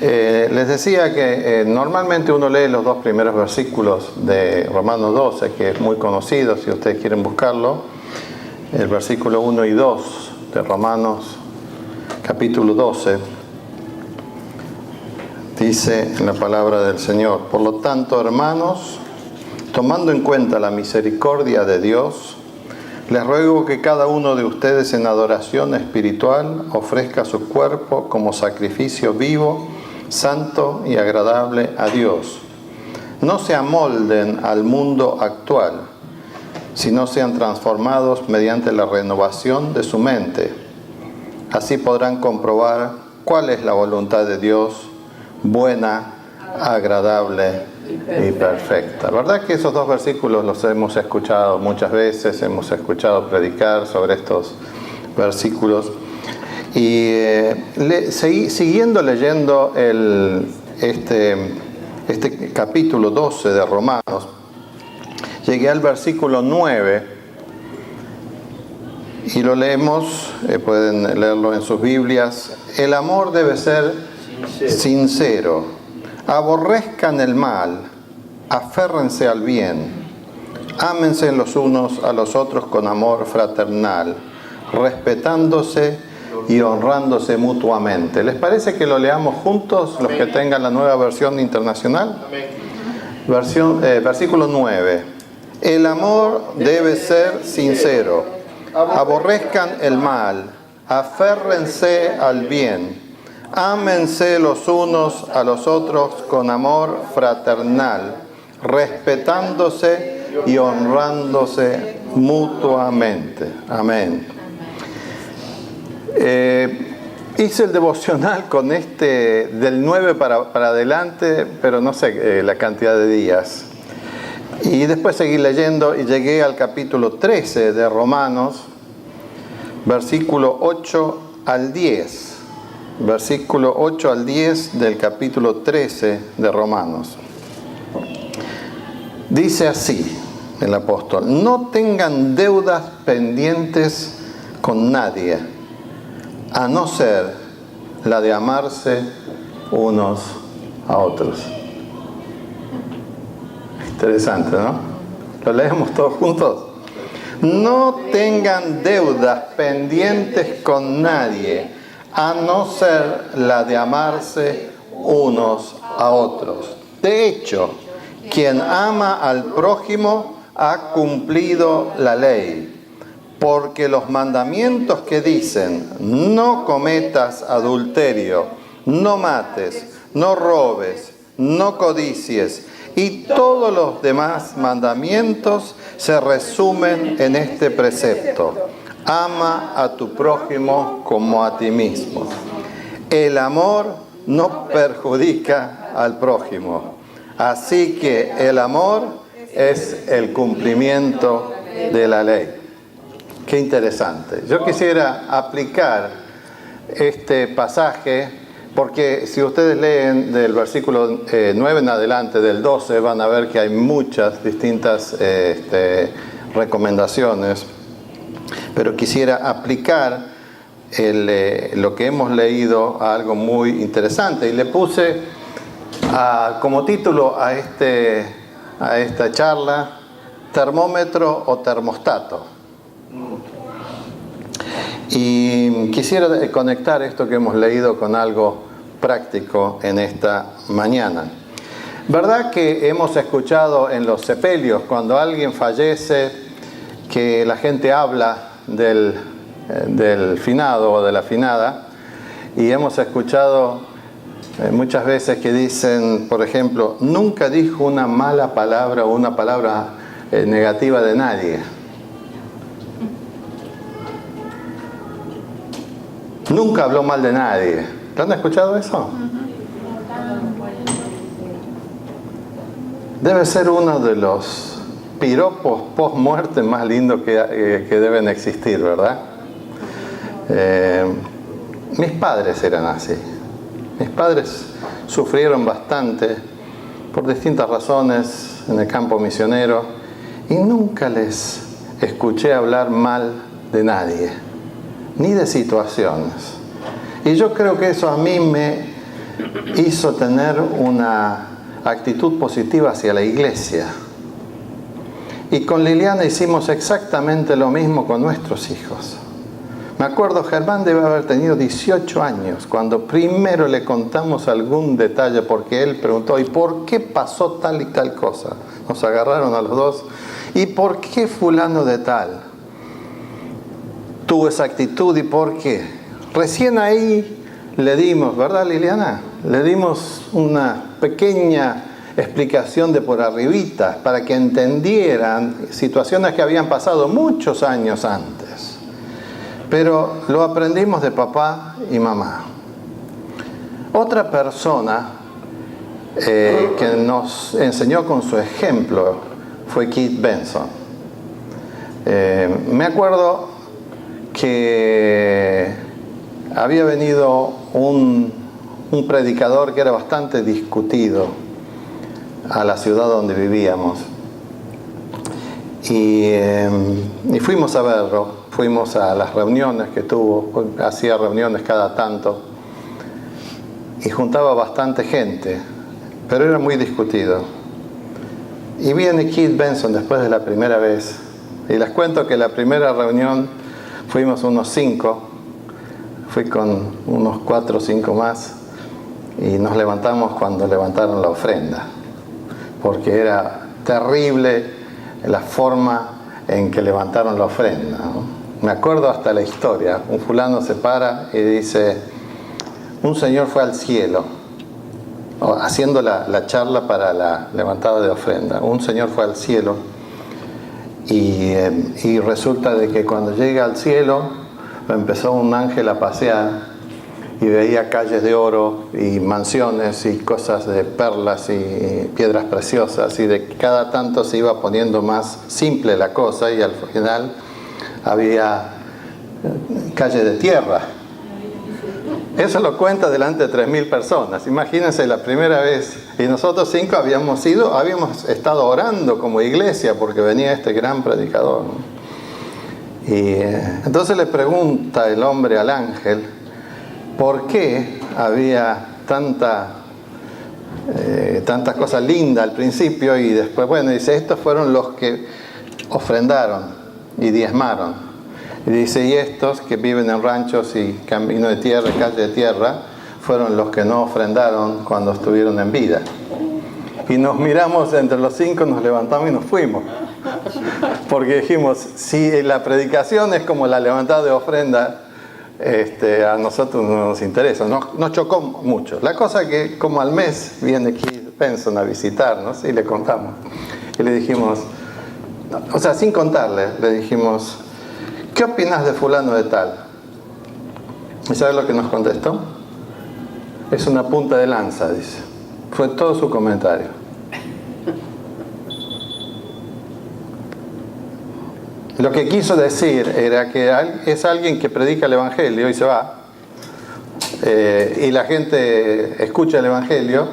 Les decía que normalmente uno lee los dos primeros versículos de Romanos 12, que es muy conocido si ustedes quieren buscarlo. El versículo 1 y 2 de Romanos capítulo 12 dice en la palabra del Señor: por lo tanto, hermanos, tomando en cuenta la misericordia de Dios, les ruego que cada uno de ustedes en adoración espiritual ofrezca su cuerpo como sacrificio vivo, santo y agradable a Dios. No se amolden al mundo actual, sino sean transformados mediante la renovación de su mente. Así podrán comprobar cuál es la voluntad de Dios, buena, agradable y perfecta. ¿Verdad que esos dos versículos los hemos escuchado muchas veces? Hemos escuchado predicar sobre estos versículos. Y siguiendo leyendo este capítulo 12 de Romanos, llegué al versículo 9 y lo leemos, pueden leerlo en sus Biblias. El amor debe ser sincero. Aborrezcan el mal, aférrense al bien, ámense los unos a los otros con amor fraternal, respetándose y honrándose mutuamente. ¿Les parece que lo leamos juntos, los que tengan la nueva versión internacional? Versículo 9. El amor debe ser sincero. Aborrezcan el mal, aférrense al bien, ámense los unos a los otros con amor fraternal, respetándose y honrándose mutuamente. Amén. Hice el devocional con del 9 para adelante, pero no sé la cantidad de días. Y después seguí leyendo y llegué al capítulo 13 de Romanos, versículo 8 al 10. Versículo 8 al 10 del capítulo 13 de Romanos. Dice así el apóstol: no tengan deudas pendientes con nadie, a no ser la de amarse unos a otros. Interesante, ¿no? ¿Lo leemos todos juntos? No tengan deudas pendientes con nadie, a no ser la de amarse unos a otros. De hecho, quien ama al prójimo ha cumplido la ley. Porque los mandamientos que dicen: no cometas adulterio, no mates, no robes, no codicies, y todos los demás mandamientos se resumen en este precepto: ama a tu prójimo como a ti mismo. El amor no perjudica al prójimo, así que el amor es el cumplimiento de la ley. Qué interesante. Yo quisiera aplicar este pasaje, porque si ustedes leen del versículo 9 en adelante, del 12, van a ver que hay muchas distintas recomendaciones. Pero quisiera aplicar lo que hemos leído a algo muy interesante. Y le puse como título a esta charla: termómetro o termostato. Y quisiera conectar esto que hemos leído con algo práctico en esta mañana. ¿Verdad que hemos escuchado en los sepelios, cuando alguien fallece, que la gente habla del finado o de la finada? Y hemos escuchado muchas veces que dicen, por ejemplo: nunca dijo una mala palabra o una palabra negativa de nadie. Nunca habló mal de nadie. ¿Te han escuchado eso? Debe ser uno de los piropos post-muerte más lindos que deben existir, ¿verdad? Mis padres eran así. Mis padres sufrieron bastante por distintas razones en el campo misionero y nunca les escuché hablar mal de nadie, ni de situaciones. Y yo creo que eso a mí hizo tener una actitud positiva hacia la iglesia. Y con Liliana hicimos exactamente lo mismo con nuestros hijos. Me acuerdo, Germán debe haber tenido 18 años cuando primero le contamos algún detalle, porque él preguntó, ¿y por qué pasó tal y tal cosa? Nos agarraron a los dos. ¿Y por qué fulano de tal tuvo esa actitud y por qué? Recién ahí le dimos, ¿verdad, Liliana? Le dimos una pequeña explicación de por arribita para que entendieran situaciones que habían pasado muchos años antes. Pero lo aprendimos de papá y mamá. Otra persona que nos enseñó con su ejemplo fue Keith Benson. Me acuerdo que había venido un predicador que era bastante discutido a la ciudad donde vivíamos. Y fuimos a verlo. Fuimos a las reuniones que tuvo, hacía reuniones cada tanto y juntaba bastante gente, pero era muy discutido. Y viene Keith Benson después de la primera vez, y les cuento que la primera reunión fuimos unos 5, fui con unos 4 o 5 más, y nos levantamos cuando levantaron la ofrenda, porque era terrible la forma en que levantaron la ofrenda, ¿no? Me acuerdo hasta la historia. Un fulano se para y dice, un señor fue al cielo, haciendo la charla para la levantada de ofrenda. Un señor fue al cielo y resulta de que cuando llega al cielo empezó un ángel a pasear y veía calles de oro y mansiones y cosas de perlas y piedras preciosas, y de cada tanto se iba poniendo más simple la cosa y al final había calle de tierra. Eso lo cuenta delante de 3.000 personas. Imagínense la primera vez. Y nosotros 5 habíamos estado orando como iglesia porque venía este gran predicador, ¿no? Y entonces le pregunta el hombre al ángel por qué había tantas cosas lindas al principio y después, bueno, dice, estos fueron los que ofrendaron y diezmaron. Y dice, y estos que viven en ranchos y camino de tierra, calle de tierra, fueron los que no ofrendaron cuando estuvieron en vida. Y nos miramos entre los 5, nos levantamos y nos fuimos. Porque dijimos, si la predicación es como la levantada de ofrenda, a nosotros no nos interesa. Nos chocó mucho. La cosa que como al mes viene Keith Benson a visitarnos y le contamos. Y le dijimos, o sea, sin contarle, le dijimos, ¿qué opinas de fulano de tal? ¿Y sabes lo que nos contestó? Es una punta de lanza, dice. Fue todo su comentario. Lo que quiso decir era que es alguien que predica el Evangelio y se va. Y la gente escucha el Evangelio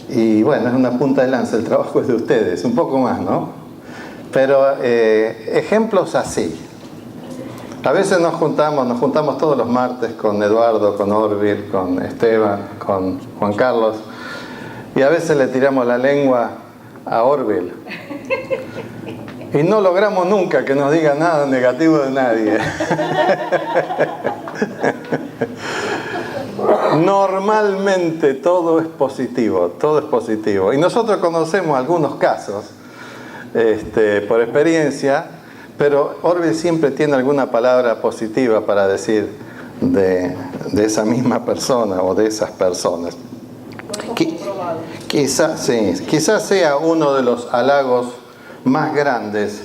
y bueno, es una punta de lanza, el trabajo es de ustedes, un poco más, ¿no? Pero ejemplos así. A veces nos juntamos todos los martes con Eduardo, con Orville, con Esteban, con Juan Carlos, y a veces le tiramos la lengua a Orville. Y no logramos nunca que nos diga nada negativo de nadie. Normalmente todo es positivo. Y nosotros conocemos algunos casos, por experiencia, pero Orville siempre tiene alguna palabra positiva para decir de esa misma persona o de esas personas. Quizás sea uno de los halagos más grandes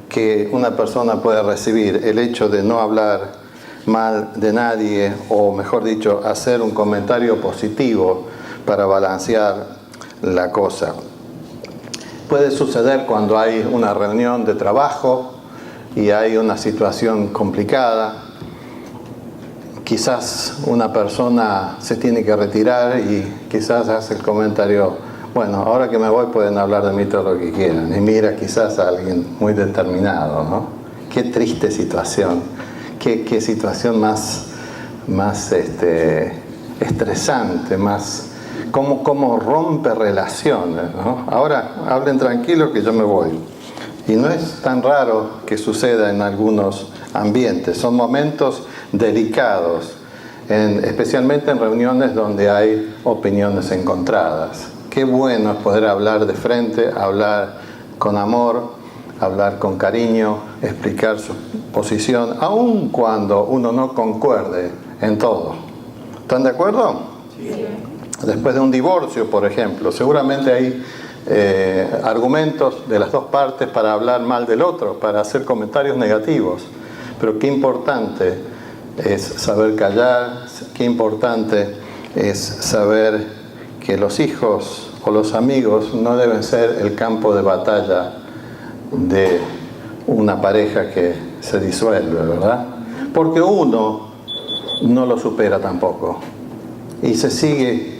que una persona puede recibir, el hecho de no hablar mal de nadie, o mejor dicho, hacer un comentario positivo para balancear la cosa. Puede suceder cuando hay una reunión de trabajo y hay una situación complicada. Quizás una persona se tiene que retirar y quizás hace el comentario, bueno, ahora que me voy pueden hablar de mí todo lo que quieran. Y mira quizás a alguien muy determinado, ¿no? Qué triste situación. Qué situación más estresante, más cómo rompe relaciones, ¿no? Ahora hablen tranquilos que yo me voy. Y no es tan raro que suceda en algunos ambientes. Son momentos delicados, especialmente en reuniones donde hay opiniones encontradas. Qué bueno es poder hablar de frente, hablar con amor, hablar con cariño, explicar su posición, aun cuando uno no concuerde en todo. ¿Están de acuerdo? Sí. Después de un divorcio, por ejemplo, seguramente hay argumentos de las dos partes para hablar mal del otro, para hacer comentarios negativos. Pero qué importante es saber callar, qué importante es saber que los hijos o los amigos no deben ser el campo de batalla de una pareja que se disuelve, ¿verdad? Porque uno no lo supera tampoco y se sigue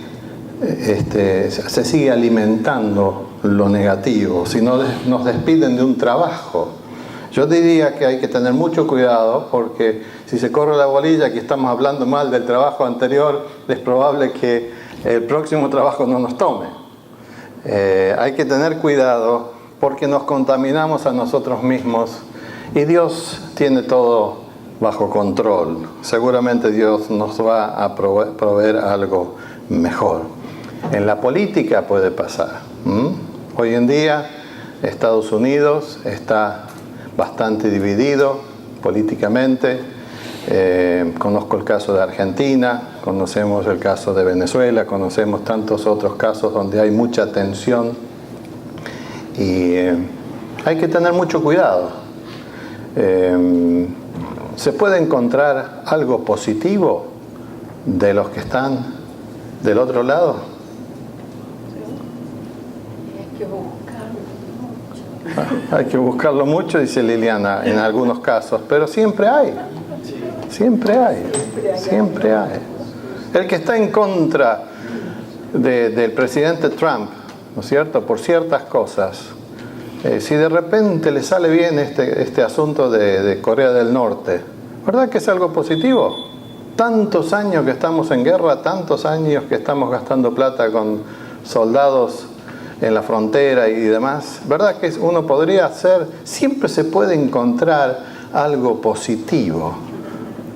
alimentando lo negativo. Si no nos despiden de un trabajo, yo diría que hay que tener mucho cuidado, porque si se corre la bolilla que estamos hablando mal del trabajo anterior, es probable que el próximo trabajo no nos tome. Hay que tener cuidado porque nos contaminamos a nosotros mismos, y Dios tiene todo bajo control. Seguramente Dios nos va a proveer algo mejor. En la política puede pasar. Hoy en día Estados Unidos está bastante dividido políticamente. Conozco el caso de Argentina, conocemos el caso de Venezuela, conocemos tantos otros casos donde hay mucha tensión, y hay que tener mucho cuidado. ¿Se puede encontrar algo positivo de los que están del otro lado? Hay que buscarlo mucho, dice Liliana, en algunos casos, pero siempre hay. El que está en contra del presidente Trump, ¿no es cierto?, por ciertas cosas, si de repente le sale bien este asunto de Corea del Norte, ¿verdad que es algo positivo? Tantos años que estamos en guerra, tantos años que estamos gastando plata con soldados en la frontera y demás, ¿verdad que uno podría hacer? Siempre se puede encontrar algo positivo,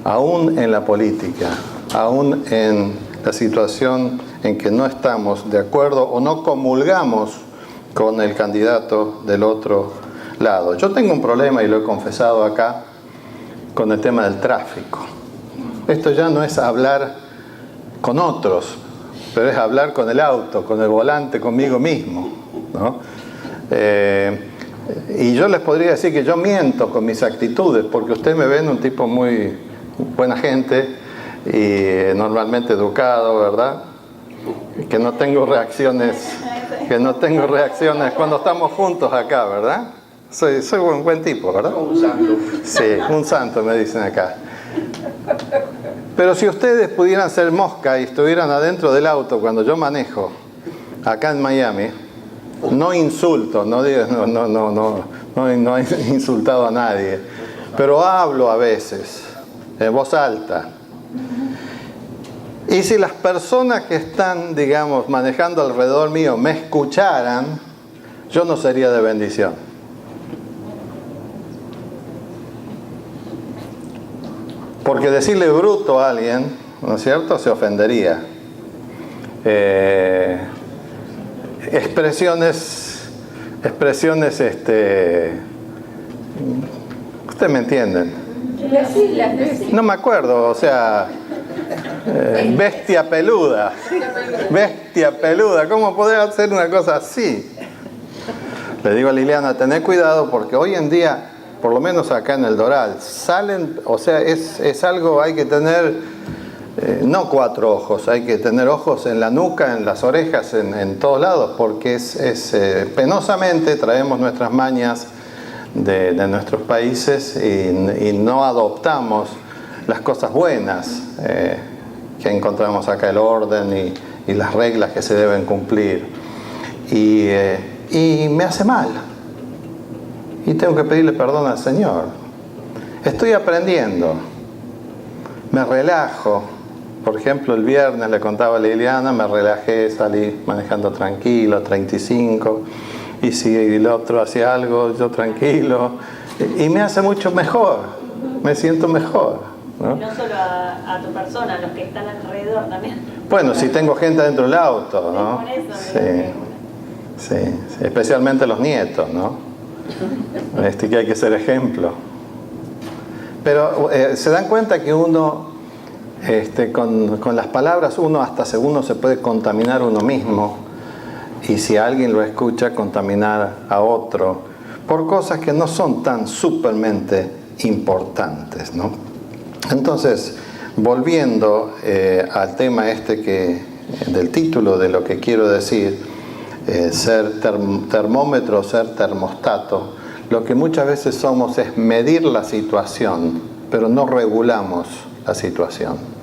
aún en la política, aún en la situación en que no estamos de acuerdo o no comulgamos con el candidato del otro lado. Yo tengo un problema, y lo he confesado acá, con el tema del tráfico. Esto ya no es hablar con otros, pero es hablar con el auto, con el volante, conmigo mismo, ¿no? Y yo les podría decir que yo miento con mis actitudes, porque ustedes me ven un tipo muy buena gente y normalmente educado, ¿verdad? Que no tengo reacciones cuando estamos juntos acá, ¿verdad? Soy un buen tipo, ¿verdad? Un santo. Sí, un santo me dicen acá. Pero si ustedes pudieran ser mosca y estuvieran adentro del auto cuando yo manejo acá en Miami, no insulto, no he insultado a nadie, pero hablo a veces en voz alta. Y si las personas que están, digamos, manejando alrededor mío me escucharan, yo no sería de bendición. Porque decirle bruto a alguien, ¿no es cierto?, se ofendería. Expresiones, ustedes me entienden. No me acuerdo, o sea, bestia peluda, ¿cómo poder hacer una cosa así? Le digo a Liliana, tené cuidado, porque hoy en día, por lo menos acá en el Doral, salen, o sea, es algo, hay que tener, no 4 ojos, hay que tener ojos en la nuca, en las orejas, en todos lados, porque penosamente traemos nuestras mañas de nuestros países y no adoptamos las cosas buenas que encontramos acá, el orden y las reglas que se deben cumplir. Y me hace mal. Y tengo que pedirle perdón al Señor. Estoy aprendiendo. Me relajo. por ejemplo, el viernes le contaba a Liliana, me relajé, salí manejando tranquilo, 35, y si el otro hacía algo, yo tranquilo, y me hace mucho mejor, me siento mejor, ¿no? Y no solo a tu persona, a los que están alrededor también. Bueno, si tengo gente dentro del auto, ¿no? Sí, especialmente los nietos, ¿no? Que hay que ser ejemplo. Pero se dan cuenta que uno, con las palabras, uno hasta segundo se puede contaminar uno mismo, y si alguien lo escucha, contaminar a otro, por cosas que no son tan supermente importantes, ¿no? Entonces, volviendo al tema del título de lo que quiero decir, ser termómetro, ser termostato, lo que muchas veces somos es medir la situación, pero no regulamos la situación.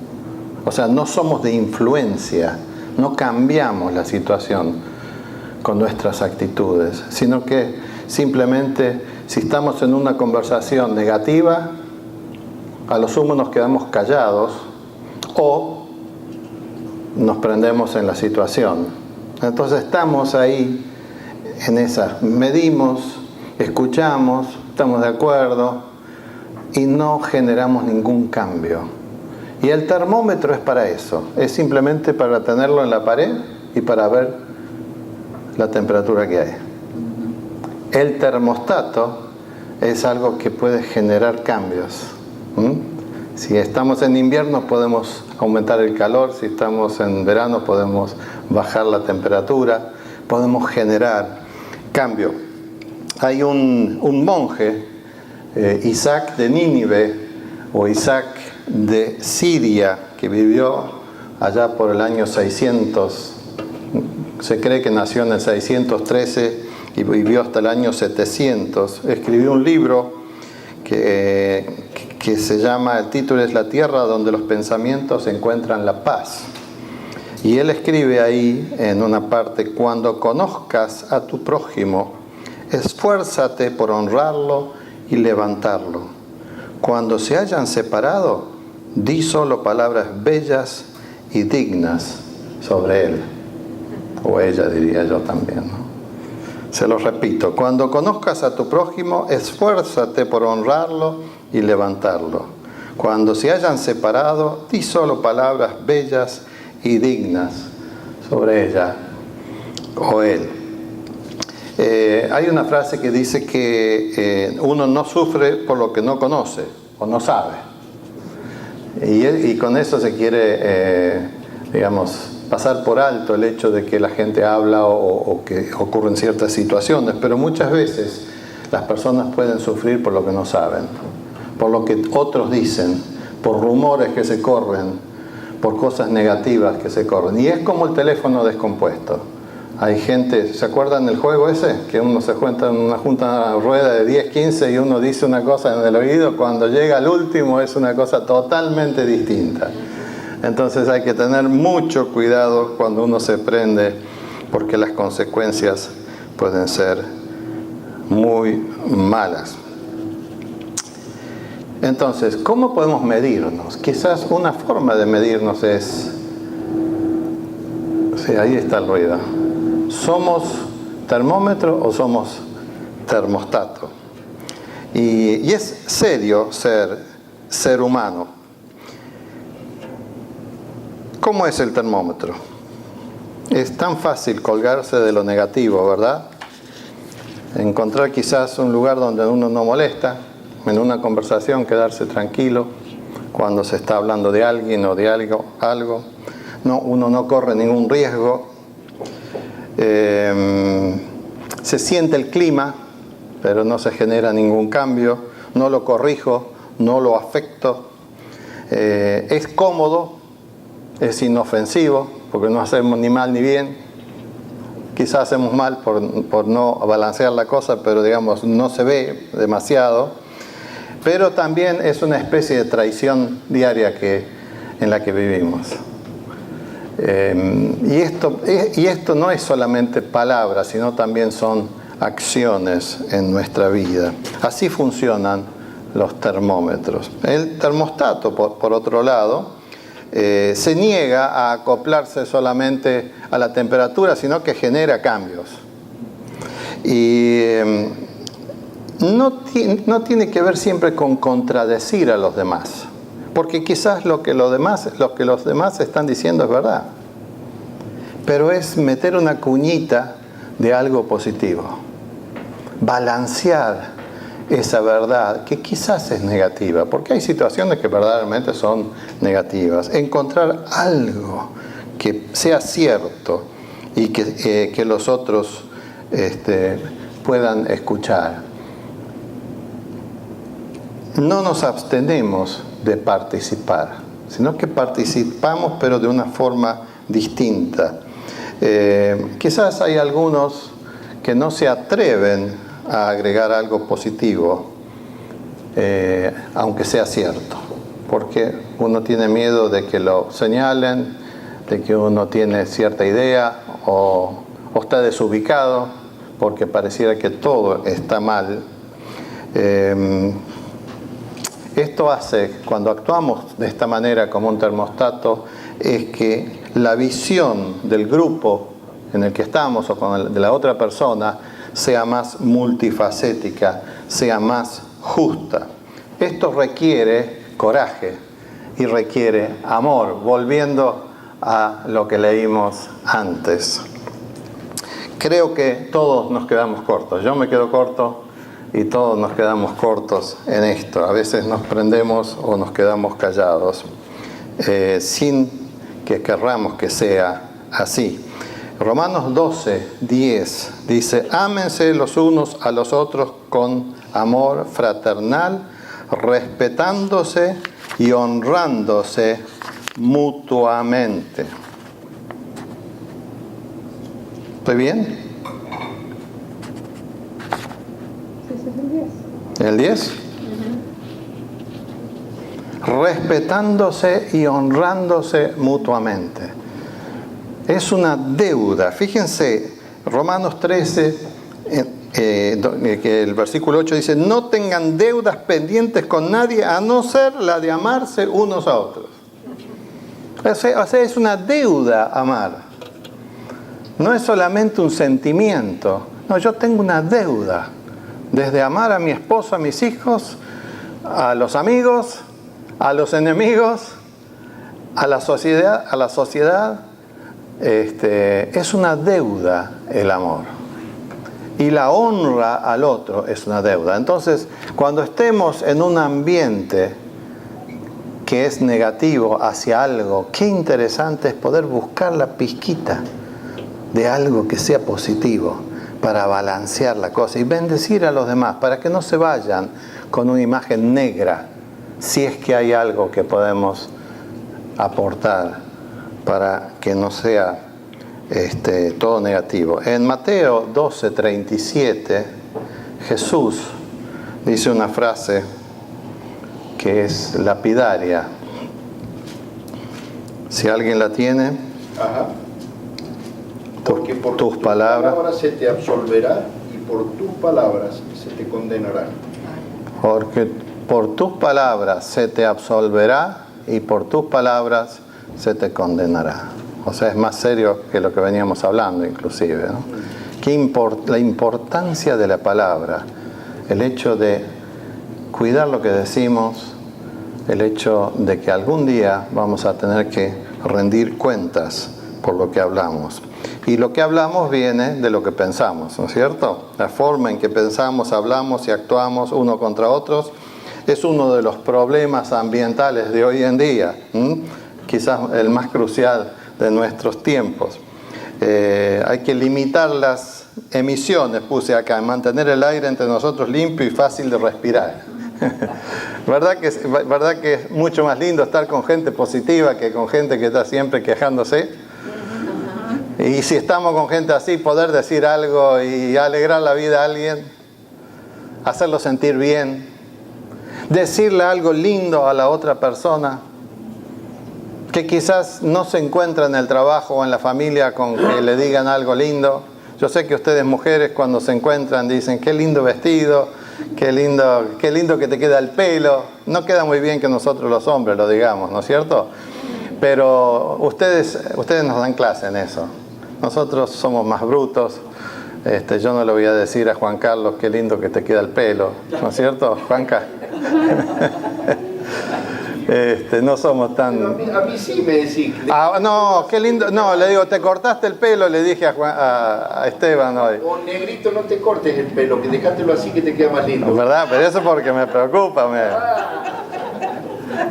O sea, no somos de influencia, no cambiamos la situación con nuestras actitudes, sino que simplemente, si estamos en una conversación negativa, a lo sumo nos quedamos callados o nos prendemos en la situación. Entonces estamos ahí en esa, medimos, escuchamos, estamos de acuerdo y no generamos ningún cambio. Y el termómetro es para eso, es simplemente para tenerlo en la pared y para ver la temperatura que hay. El termostato es algo que puede generar cambios. Si estamos en invierno podemos aumentar el calor, si estamos en verano podemos bajar la temperatura, podemos generar cambio. Hay un monje, Isaac de Nínive o Isaac de Siria, que vivió allá por el año 600, se cree que nació en el 613 y vivió hasta el año 700. Escribió un libro que se llama, el título es La tierra donde los pensamientos encuentran la paz. Y él escribe ahí en una parte: cuando conozcas a tu prójimo, esfuérzate por honrarlo y levantarlo. Cuando se hayan separado, di solo palabras bellas y dignas sobre él. O ella, diría yo también, ¿no? Se lo repito: cuando conozcas a tu prójimo, esfuérzate por honrarlo y levantarlo. Cuando se hayan separado, di solo palabras bellas y dignas sobre ella o él. Hay una frase que dice que uno no sufre por lo que no conoce o no sabe. Y con eso se quiere, pasar por alto el hecho de que la gente habla o que ocurren ciertas situaciones, pero muchas veces las personas pueden sufrir por lo que no saben, por lo que otros dicen, por rumores que se corren, por cosas negativas que se corren. Y es como el teléfono descompuesto. Hay gente, ¿se acuerdan del juego ese? Que uno se junta en una rueda de 10, 15 y uno dice una cosa en el oído, cuando llega al último es una cosa totalmente distinta. Entonces hay que tener mucho cuidado cuando uno se prende, porque las consecuencias pueden ser muy malas. Entonces, ¿cómo podemos medirnos? Quizás una forma de medirnos es... Sí, ahí está el ruido. ¿Somos termómetro o somos termostato? Y es serio ser humano. ¿Cómo es el termómetro? Es tan fácil colgarse de lo negativo, ¿verdad? Encontrar quizás un lugar donde uno no molesta, en una conversación quedarse tranquilo cuando se está hablando de alguien o de algo. No, uno no corre ningún riesgo. Se siente el clima, pero no se genera ningún cambio. No lo corrijo, no lo afecto. Es cómodo, es inofensivo, porque no hacemos ni mal ni bien. Quizás hacemos mal por no balancear la cosa, pero no se ve demasiado. Pero también es una especie de traición diaria en la que vivimos. Y esto no es solamente palabras, sino también son acciones en nuestra vida. Así funcionan los termómetros. El termostato, por otro lado, se niega a acoplarse solamente a la temperatura, sino que genera cambios. Y no tiene que ver siempre con contradecir a los demás, porque quizás lo que los demás están diciendo es verdad, pero es meter una cuñita de algo positivo, balancear esa verdad que quizás es negativa, porque hay situaciones que verdaderamente son negativas. Encontrar algo que sea cierto y que los otros puedan escuchar. No nos abstenemos de participar, sino que participamos, pero de una forma distinta. Quizás hay algunos que no se atreven a agregar algo positivo, aunque sea cierto, porque uno tiene miedo de que lo señalen, de que uno tiene cierta idea o está desubicado, porque pareciera que todo está mal. Esto hace, cuando actuamos de esta manera como un termostato, es que la visión del grupo en el que estamos o con de la otra persona sea más multifacética, sea más justa. Esto requiere coraje y requiere amor, volviendo a lo que leímos antes. Creo que todos nos quedamos cortos. Yo me quedo corto y todos nos quedamos cortos en esto. A veces nos prendemos o nos quedamos callados, sin que querramos que sea así. Romanos 12:10 dice: ámense los unos a los otros con amor fraternal, respetándose y honrándose mutuamente. ¿Estoy bien? ¿El 10? Respetándose y honrándose mutuamente. Es una deuda. Fíjense, Romanos 13, que el versículo 8 dice: no tengan deudas pendientes con nadie a no ser la de amarse unos a otros. O sea, es una deuda amar. No es solamente un sentimiento. No, yo tengo una deuda. Desde amar a mi esposo, a mis hijos, a los amigos, a los enemigos, a la sociedad. Es una deuda el amor. Y la honra al otro es una deuda. Entonces, cuando estemos en un ambiente que es negativo hacia algo, qué interesante es poder buscar la pizquita de algo que sea positivo para balancear la cosa y bendecir a los demás, para que no se vayan con una imagen negra, si es que hay algo que podemos aportar para que no sea todo negativo. En Mateo 12:37, Jesús dice una frase que es lapidaria. Si alguien la tiene. Ajá. Porque por tus palabras se te absolverá y por tus palabras se te condenará. Porque por tus palabras se te absolverá y por tus palabras se te condenará. O sea, es más serio que lo que veníamos hablando inclusive, ¿no? La importancia de la palabra, el hecho de cuidar lo que decimos, el hecho de que algún día vamos a tener que rendir cuentas por lo que hablamos. Y lo que hablamos viene de lo que pensamos, ¿no es cierto? La forma en que pensamos, hablamos y actuamos uno contra otros es uno de los problemas ambientales de hoy en día, quizás el más crucial de nuestros tiempos. Hay que limitar las emisiones, puse acá, mantener el aire entre nosotros limpio y fácil de respirar. ¿Verdad que es mucho más lindo estar con gente positiva que con gente que está siempre quejándose? Y si estamos con gente así, poder decir algo y alegrar la vida a alguien, hacerlo sentir bien, decirle algo lindo a la otra persona, que quizás no se encuentra en el trabajo o en la familia con que le digan algo lindo. Yo sé que ustedes mujeres cuando se encuentran dicen: qué lindo vestido, qué lindo que te queda el pelo. No queda muy bien que nosotros los hombres lo digamos, ¿no es cierto? Pero ustedes nos dan clase en eso. Nosotros somos más brutos. Yo no le voy a decir a Juan Carlos qué lindo que te queda el pelo, ¿no es cierto, Juanca? No somos tan... A mí sí me decís. no, qué lindo. No, le digo, te cortaste el pelo, le dije a Esteban hoy. O negrito, no te cortes el pelo, que dejátelo así que te queda más lindo. ¿Verdad? Pero eso porque me preocupa.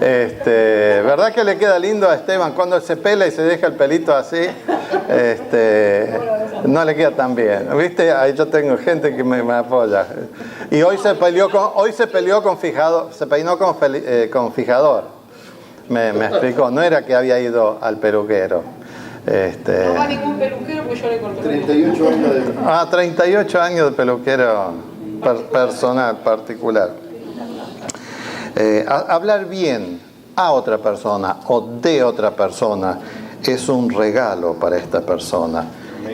¿Verdad que le queda lindo a Esteban cuando él se pela y se deja el pelito así? No le queda tan bien. ¿Viste? Ahí yo tengo gente que me apoya. Y hoy se peleó con fijador, se peinó con fijador. Me explicó, no era que había ido al peluquero. No va a ningún peluquero porque yo le corto. 38 años de... 38 años de peluquero personal, particular. Hablar bien a otra persona o de otra persona es un regalo para esta persona.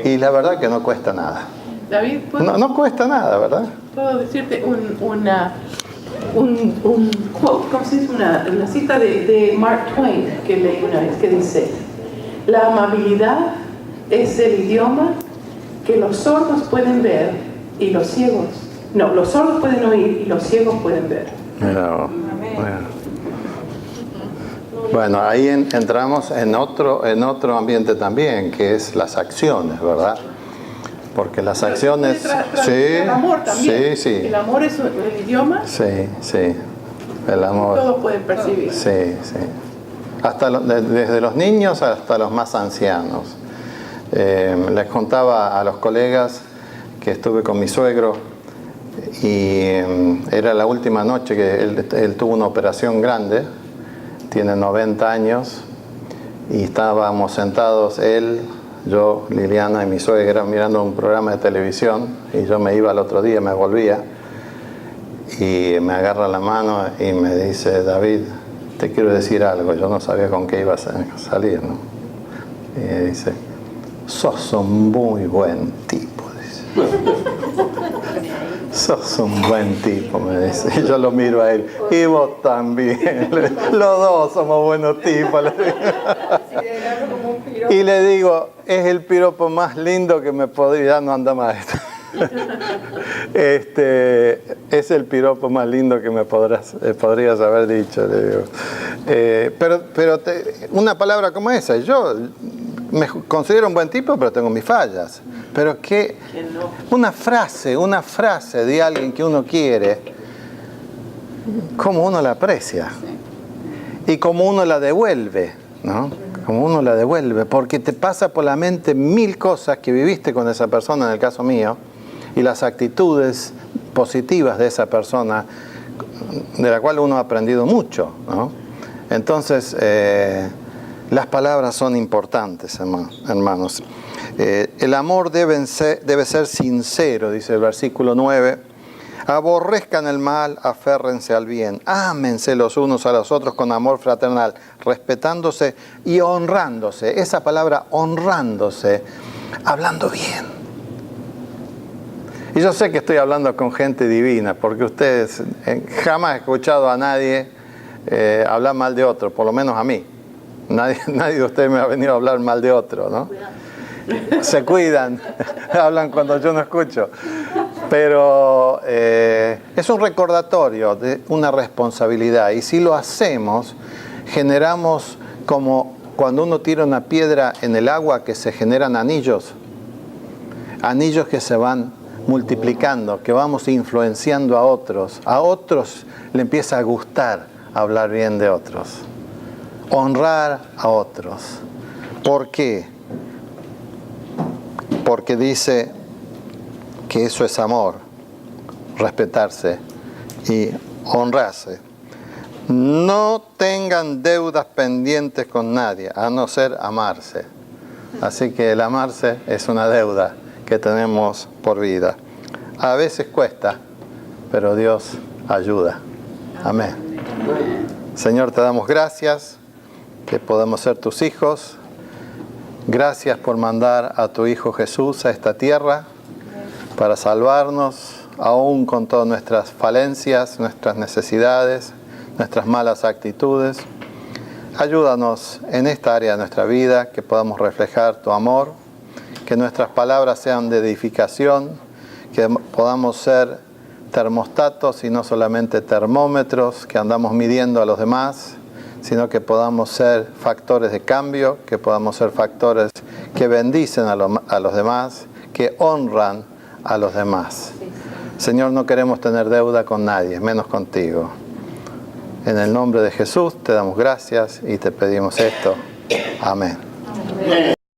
Y la verdad que no cuesta nada. David, No cuesta nada, ¿verdad? ¿puedo decirte un quote, ¿cómo se dice? Una cita de Mark Twain que leí una vez que dice: la amabilidad es el idioma que los sordos pueden ver y los ciegos... No, los sordos pueden oír y los ciegos pueden ver. Bueno, ahí entramos en otro ambiente también, que es las acciones, ¿verdad? Porque las acciones... Sí, el amor también. Sí. El amor es el idioma. Sí. El amor. Todos pueden percibir. Sí. Desde los niños hasta los más ancianos. Les contaba a los colegas que estuve con mi suegro y era la última noche que él tuvo una operación grande, tiene 90 años, y estábamos sentados él, yo, Liliana y mi suegra mirando un programa de televisión, y yo me iba al otro día, me volvía, y me agarra la mano y me dice: David, te quiero decir algo. Yo no sabía con qué iba a salir, ¿no? Y me dice: sos un muy buen tipo, dice. Sos un buen tipo, me dice. Y yo lo miro a él: y vos también. Los dos somos buenos tipos. Y le digo: es el piropo más lindo que me podría... Ya no anda más esto. Es el piropo más lindo que me podrías haber dicho, le digo. Pero una palabra como esa, yo me considero un buen tipo, pero tengo mis fallas. Pero que una frase de alguien que uno quiere, cómo uno la aprecia y cómo uno la devuelve, ¿no? Como uno la devuelve, porque te pasa por la mente 1000 cosas que viviste con esa persona, en el caso mío, y las actitudes positivas de esa persona, de la cual uno ha aprendido mucho, ¿no? Entonces, las palabras son importantes, hermanos. El amor debe ser sincero, dice el versículo 9. Aborrezcan el mal, aférrense al bien. Ámense los unos a los otros con amor fraternal, respetándose y honrándose. Esa palabra honrándose, hablando bien. Y yo sé que estoy hablando con gente divina, porque ustedes jamás he escuchado a nadie hablar mal de otro, por lo menos a mí. Nadie de ustedes me ha venido a hablar mal de otro, ¿no? Se cuidan, hablan cuando yo no escucho. Pero es un recordatorio de una responsabilidad. Y si lo hacemos, generamos como cuando uno tira una piedra en el agua, que se generan anillos. Anillos que se van multiplicando, que vamos influenciando a otros. A otros le empieza a gustar hablar bien de otros. Honrar a otros. ¿Por qué? Porque dice que eso es amor, respetarse y honrarse. No tengan deudas pendientes con nadie, a no ser amarse. Así que el amarse es una deuda que tenemos por vida. A veces cuesta, pero Dios ayuda. Amén. Señor, te damos gracias que podemos ser tus hijos. Gracias por mandar a tu Hijo Jesús a esta tierra para salvarnos, aún con todas nuestras falencias, nuestras necesidades, nuestras malas actitudes. Ayúdanos en esta área de nuestra vida, que podamos reflejar tu amor, que nuestras palabras sean de edificación, que podamos ser termostatos y no solamente termómetros que andamos midiendo a los demás, sino que podamos ser factores de cambio, que podamos ser factores que bendicen a los demás, que honran a los demás. Señor, no queremos tener deuda con nadie, menos contigo. En el nombre de Jesús te damos gracias y te pedimos esto. Amén.